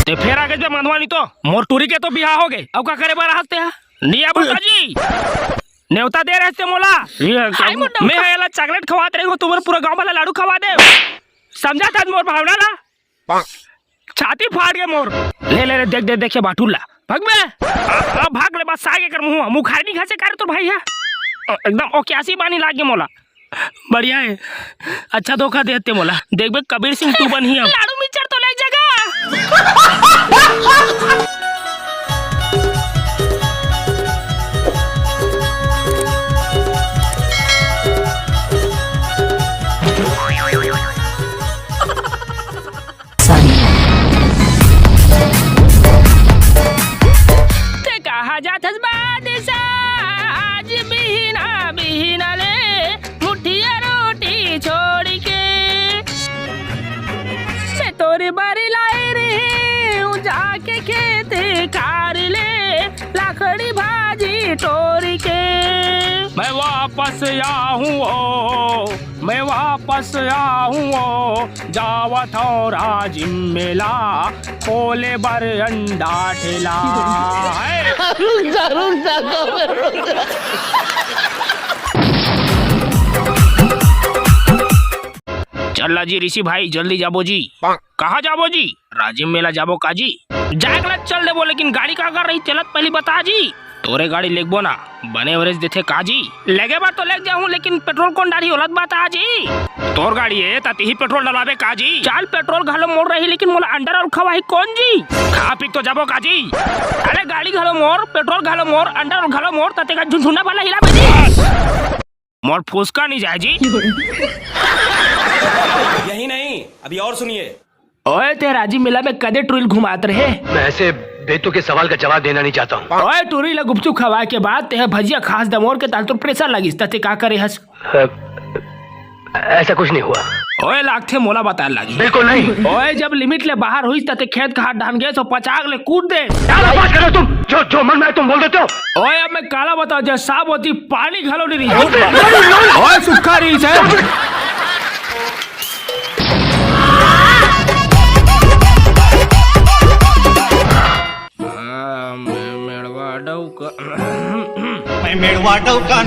ते फिर आगे जो मंदवानी तो मोर टूरी के तो बिहार हो गए अब का करे बार हंसते हैं निया जी नेवता दे रहे थे मोला मैं है चॉकलेट खवाते रही हो तुम्हारे पूरा गांव वाला लाडू खवा दे समझा था मोर भावना ना छाती फाड़ गए मोर ले ले देख दे देखे बाटूला भाग में अब भाग ले बस आगे कर मुंह खाई नहीं घासे कर तो भाई है एकदम ओक्यासी बानी लागे मोला बढ़िया है अच्छा धोखा देते मोला देख बे कबीर सिंह तू बन ही अब लाडू मिचर तो ले जगह ते कहा जाथस बादशाह आज बिहिना बिहिना ले मुठिया रोटी छोड़ के मैं तोरी बारी लाए रे जाके खेत कार ले लाखड़ी भाजी तोरी के मैं वापस आऊँ जावत हो राजिम मेला खोले बर अंडा ठेला चल जी ऋषि भाई जल्दी जाबो जी कहाँ जाबो जी राजिम मेला जाबो काजी जागला चल देबो लेकिन गाड़ी का कर रही चलत पहले बता जी तोरे गाड़ी लेगबो ना बने एवरेज देथे काजी लेगे बार तो लेग जाऊं लेकिन पेट्रोल कौन डाली ओलत बात आजी तोर गाड़ी है ताती ही पेट्रोल डलावे काजी चल पेट्रोल घालो मोड़ रही लेकिन मोला अंडर और खवाही कौन जी खा पी तो जाबो काजी अरे गाड़ी घालो मोड़ पेट्रोल घालो मोड़ अंडर और घालो मोड़ ताते का झुनझुना वाला हिला बजी मोड़ फुसका नहीं जाए जी यही नहीं अभी और सुनिए ओए ते राजी मेला में कदे टूरिल घुमात रहे मैं ऐसे बेतु के सवाल का जवाब देना नहीं चाहता हूँ। ओए टूरी ला गुपचुप खवा के बाद ते भजिया खास दमोर के ताल तो प्रेशर लगिस तते का करे हस ऐसा कुछ नहीं हुआ। ओए लागथे मोला बता लगी बिल्कुल नहीं। ओए जब लिमिट ले बाहर हुई तते खेत का हाथ डान गए तो पचाग ले कूद दे बात करो तुम जो मन में तुम बोल देते हो। ओए अब मैं काला बताओ जब साफ होती पानी घालो नहीं रही ओए सुखा रही है मैं मेड़वा डौका